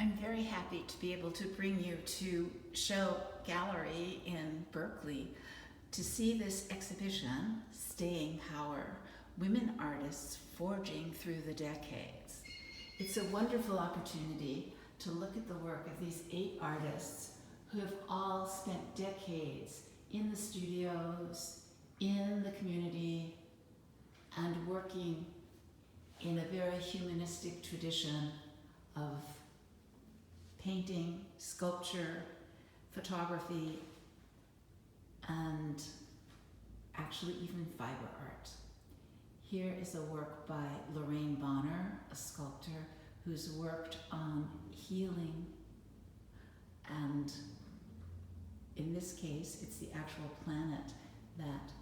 I'm very happy to be able to bring you to Show Gallery in Berkeley to see this exhibition, Staying Power, Women Artists Forging Through the Decades. It's a wonderful opportunity to look at the work of these 8 artists who have all spent decades in the studios, in the community, and working in a very humanistic tradition of painting, sculpture, photography, and actually even fiber art. Here is a work by Lorraine Bonner, a sculptor who's worked on healing, and in this case, it's the actual planet that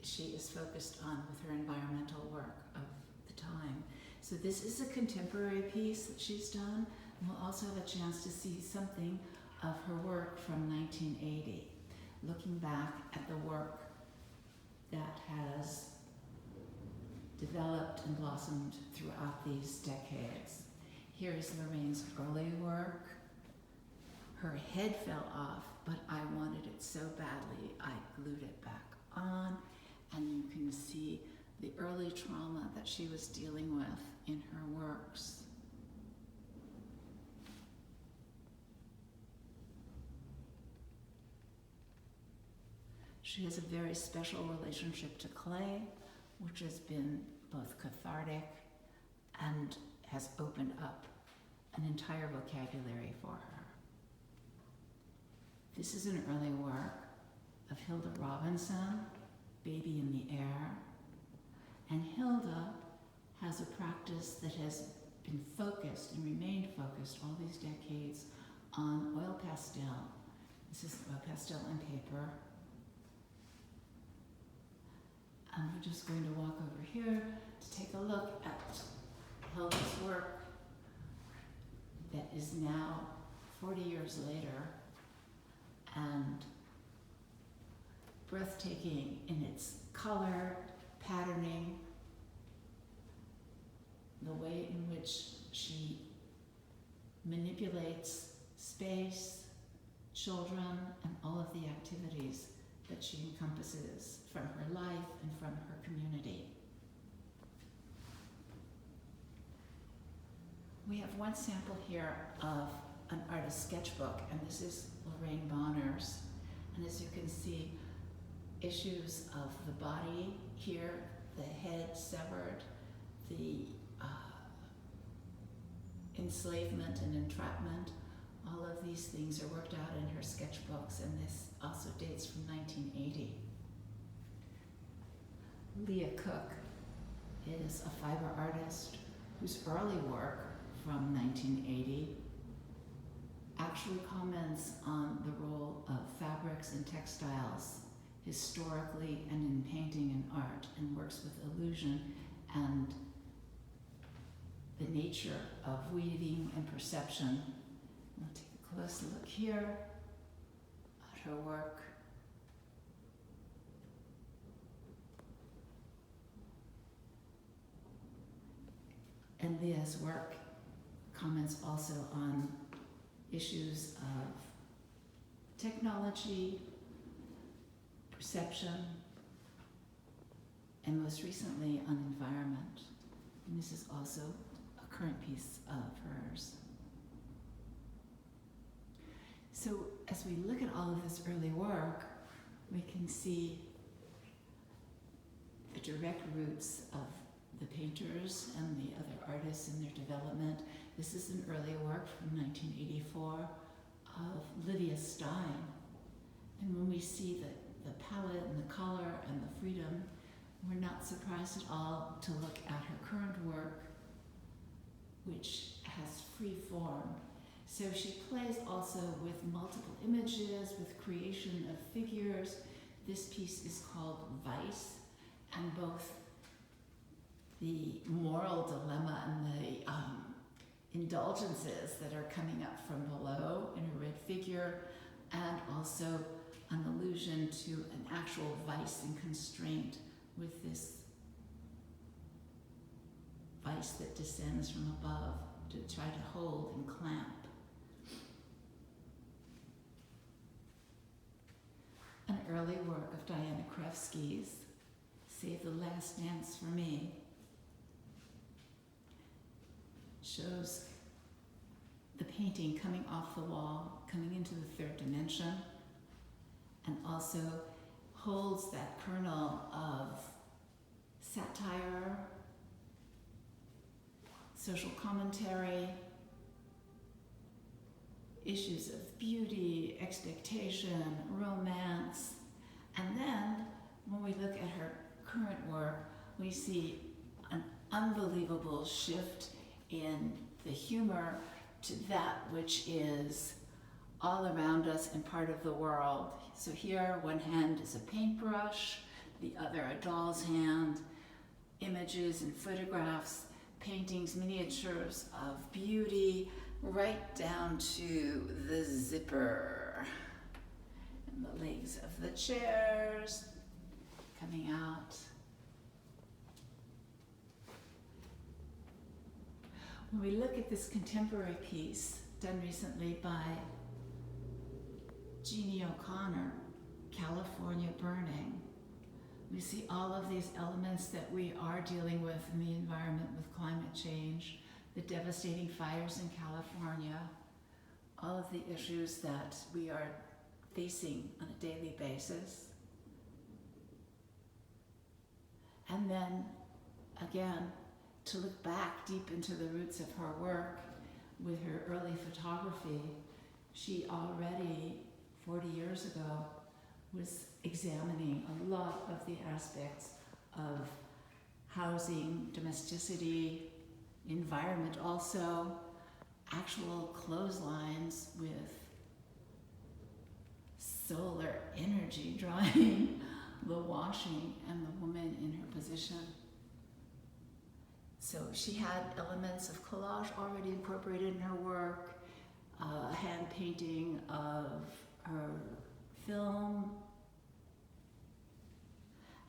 she is focused on with her environmental work of the time. So this is a contemporary piece that she's done, and we'll also have a chance to see something of her work from 1980, looking back at the work that has developed and blossomed throughout these decades. Here is Lorraine's early work. Her head fell off, but I wanted it so badly, I glued it back on, and you can see the early trauma that she was dealing with in her works. She has a very special relationship to clay, which has been both cathartic and has opened up an entire vocabulary for her. This is an early work of Hilda Robinson, Baby in the Air. And Hilda has a practice that has been focused and remained focused all these decades on oil pastel. This is oil pastel and paper. And we're just going to walk over here to take a look at Hilda's work that is now 40 years later and breathtaking in its color, patterning, the way in which she manipulates space, children, and all of the activities that she encompasses from her life and from her community. We have one sample here of an artist's sketchbook, and this is Lorraine Bonner's. And as you can see, issues of the body here, the head severed, the enslavement and entrapment, all of these things are worked out in her sketchbooks, and this also dates from 1980. Leah Cook is a fiber artist whose early work from 1980 actually comments on the role of fabrics and textiles historically and in painting and art, and works with illusion and the nature of weaving and perception. We'll take a close look here at her work. And Leah's work comments also on issues of technology, perception, and most recently on environment. And this is also a current piece of hers. So as we look at all of this early work, we can see the direct roots of the painters and the other artists in their development. This is an early work from 1984 of Lydia Stein. And when we see the palette and the color and the freedom, we're not surprised at all to look at her current work, which has free form. So she plays also with multiple images, with creation of figures. This piece is called Vice, and both the moral dilemma and the indulgences that are coming up from below in a red figure, and also an allusion to an actual vice and constraint with this vice that descends from above to try to hold and clamp. An early work of Diana Krevsky's, Save the Last Dance for Me, shows the painting coming off the wall, coming into the third dimension, and also holds that kernel of satire, social commentary, issues of beauty, expectation, romance. And then when we look at her current work, we see an unbelievable shift in the humor to that which is all around us and part of the world. So here, one hand is a paintbrush, the other a doll's hand, images and photographs, paintings, miniatures of beauty, right down to the zipper and the legs of the chairs coming out. When we look at this contemporary piece done recently by Jeannie O'Connor, California Burning, we see all of these elements that we are dealing with in the environment with climate change, the devastating fires in California, all of the issues that we are facing on a daily basis. And then, again, to look back deep into the roots of her work with her early photography, she already, 40 years ago, was examining a lot of the aspects of housing, domesticity, environment also, actual clotheslines with solar energy drying the washing and the woman in her position. So she had elements of collage already incorporated in her work, hand painting of her film,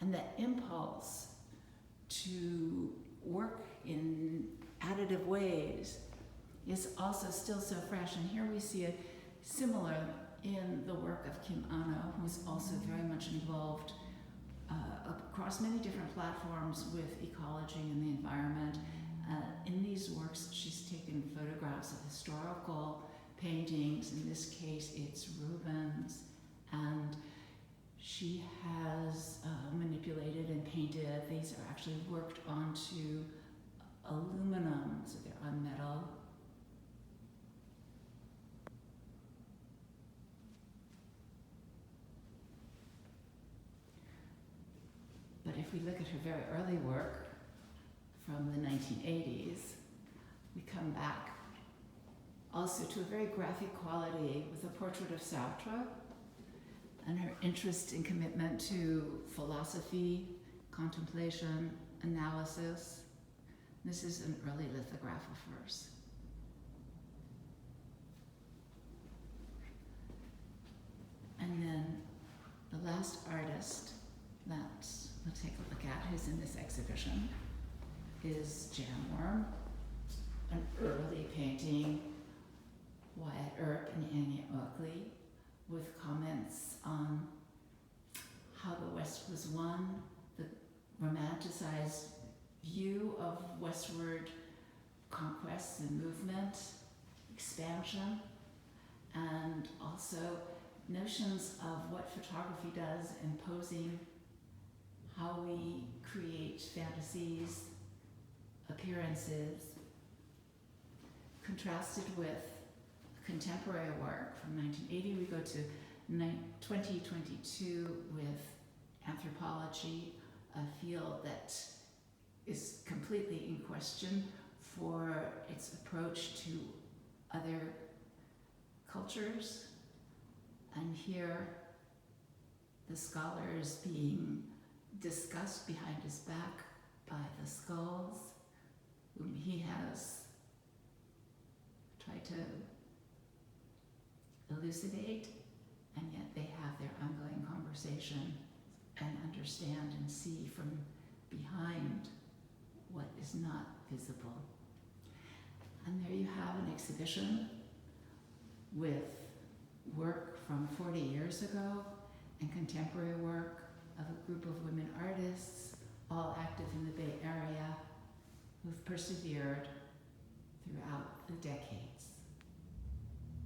and that impulse to work in additive ways is also still so fresh. And here we see it similar in the work of Kim Anno, who's also very much involved across many different platforms with ecology and the environment. In these works, she's taken photographs of historical paintings. In this case, it's Rubens, and she has manipulated and painted. These are actually worked onto aluminum, so they're on metal. But if we look at her very early work from the 1980s, we come back also to a very graphic quality with a portrait of Sartre and her interest and commitment to philosophy, contemplation, analysis. This is an early lithograph of hers. And then the last artist that we'll take a look at who's in this exhibition is Jamworm, an early painting, Wyatt Earp and Annie Oakley, with comments on how the West was won, the romanticized view of westward conquests and movement, expansion, and also notions of what photography does in posing, how we create fantasies, appearances, contrasted with contemporary work from 1980. We go to 2022 with anthropology, a field that is completely in question for its approach to other cultures. And here, the scholar is being discussed behind his back by the skulls, whom he has tried to elucidate, and yet they have their ongoing conversation and understand and see from behind what is not visible. And there you exhibition with work from 40 years ago and contemporary work of a group of women artists, all active in the Bay Area, who've persevered throughout the decades.